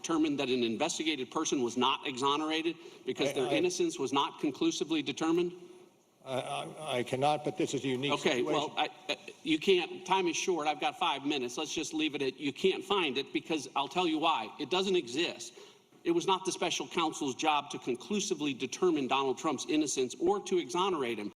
determine that an investigated person was not exonerated because their innocence was not conclusively determined? I cannot, but this is a unique situation. Okay, well, you can't. Time is short. I've got 5 minutes. Let's just leave it at you can't find it, because I'll tell you why. It doesn't exist. It was not the special counsel's job to conclusively determine Donald Trump's innocence or to exonerate him.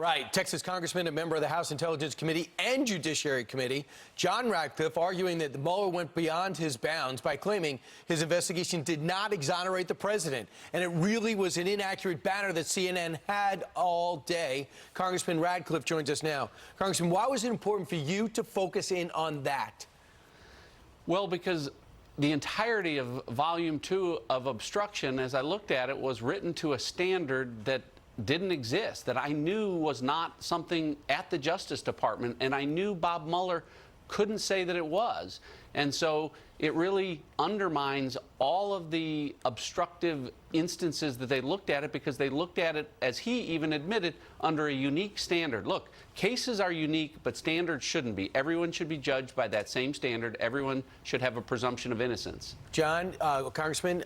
Right. Texas Congressman, a member of the House Intelligence Committee and Judiciary Committee, John Ratcliffe, arguing that Mueller went beyond his bounds by claiming his investigation did not exonerate the president. And it really was an inaccurate banner that CNN had all day. Congressman Ratcliffe joins us now. Congressman, why was it important for you to focus in on that? Well, because the entirety of Volume 2 of obstruction, as I looked at it, was written to a standard that didn't exist, that I knew was not something at the Justice Department, and I knew Bob Mueller couldn't say that it was. And so it really undermines all of the obstructive instances that they looked at it, because they looked at it, as he even admitted, under a unique standard. Look, cases are unique, but standards shouldn't be. Everyone should be judged by that same standard. Everyone should have a presumption of innocence. John, Congressman,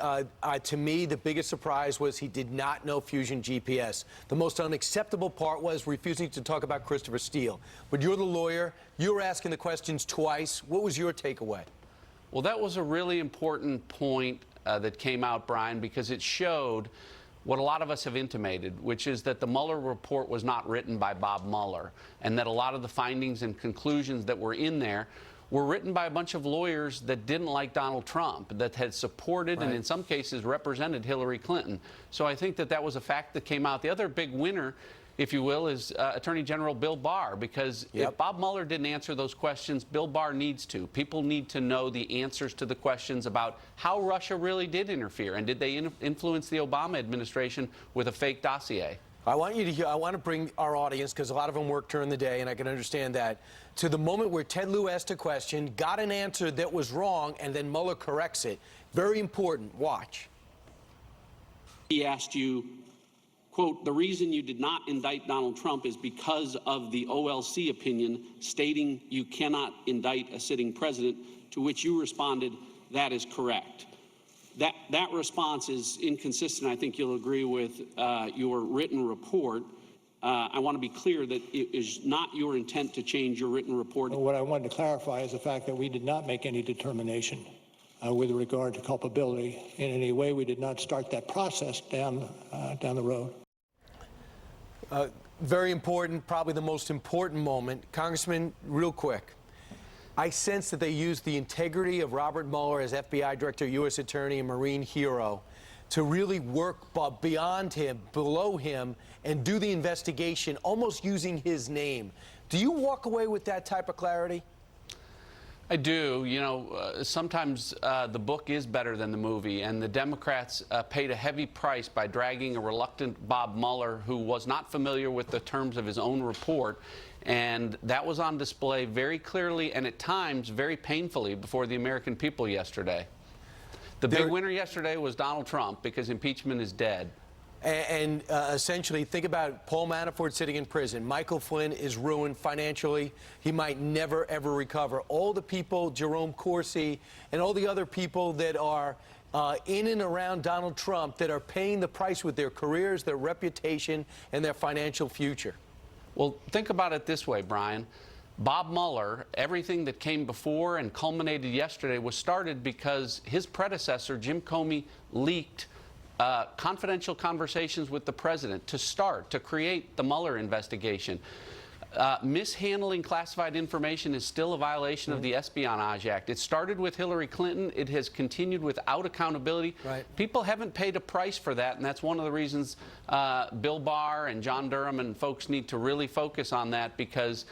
to me, the biggest surprise was he did not know Fusion GPS. The most unacceptable part was refusing to talk about Christopher Steele. But you're the lawyer. You were asking the questions twice. What was your takeaway? Well, that was a really important point that came out, Brian, because it showed what a lot of us have intimated, which is that the Mueller report was not written by Bob Mueller, and that a lot of the findings and conclusions that were in there were written by a bunch of lawyers that didn't like Donald Trump, that had supported and in some cases represented Hillary Clinton. So I think that that was a fact that came out. The other big winner, if you will, is Attorney General Bill Barr, because if Bob Mueller didn't answer those questions, Bill Barr needs to. People need to know the answers to the questions about how Russia really did interfere, and did they influence the Obama administration with a fake dossier. I want to bring our audience, because a lot of them work during the day, and I can understand that, to the moment where Ted Lieu asked a question, got an answer that was wrong, and then Mueller corrects it. Very important. Watch. He asked you, quote, the reason you did not indict Donald Trump is because of the OLC opinion stating you cannot indict a sitting president, to which you responded, that is correct. That response is inconsistent. I think you'll agree with your written report. I want to be clear that it is not your intent to change your written report. What I wanted to clarify is the fact that we did not make any determination with regard to culpability. In any way, we did not start that process down the road. Very important, probably the most important moment. Congressman, real quick, I sense that they used the integrity of Robert Mueller as FBI Director, U.S. Attorney, and Marine hero to really work beyond him, below him, and do the investigation, almost using his name. Do you walk away with that type of clarity? I do. You know, sometimes the book is better than the movie, and the Democrats paid a heavy price by dragging a reluctant Bob Mueller, who was not familiar with the terms of his own report, and that was on display very clearly and at times very painfully before the American people yesterday. The big winner yesterday was Donald Trump, because impeachment is dead. And essentially, think about Paul Manafort sitting in prison. Michael Flynn is ruined financially. He might never, ever recover. All the people, Jerome Corsi, and all the other people that are in and around Donald Trump that are paying the price with their careers, their reputation, and their financial future. Well, think about it this way, Brian. Bob Mueller, everything that came before and culminated yesterday was started because his predecessor, Jim Comey, leaked confidential conversations with the president to create the Mueller investigation. Mishandling classified information is still a violation of the Espionage Act. It started with Hillary Clinton. It has continued without accountability. People haven't paid a price for that, and that's one of the reasons Bill Barr and John Durham and folks need to really focus on that, because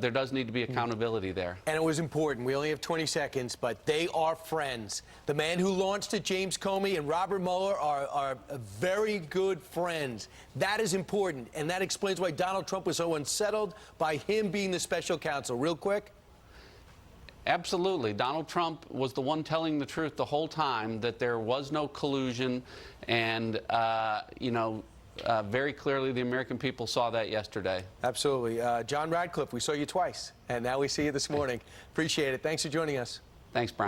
there does need to be accountability there. And it was important. We only have 20 seconds, but they are friends. The man who launched it, James Comey, and Robert Mueller are very good friends. That is important, and that explains why Donald Trump was so unsettled by him being the special counsel. Real quick. Absolutely. Donald Trump was the one telling the truth the whole time, that there was no collusion, and, you know, very clearly, the American people saw that yesterday. Absolutely. John Ratcliffe, we saw you twice, and now we see you this morning. Appreciate it. Thanks for joining us. Thanks, Brian.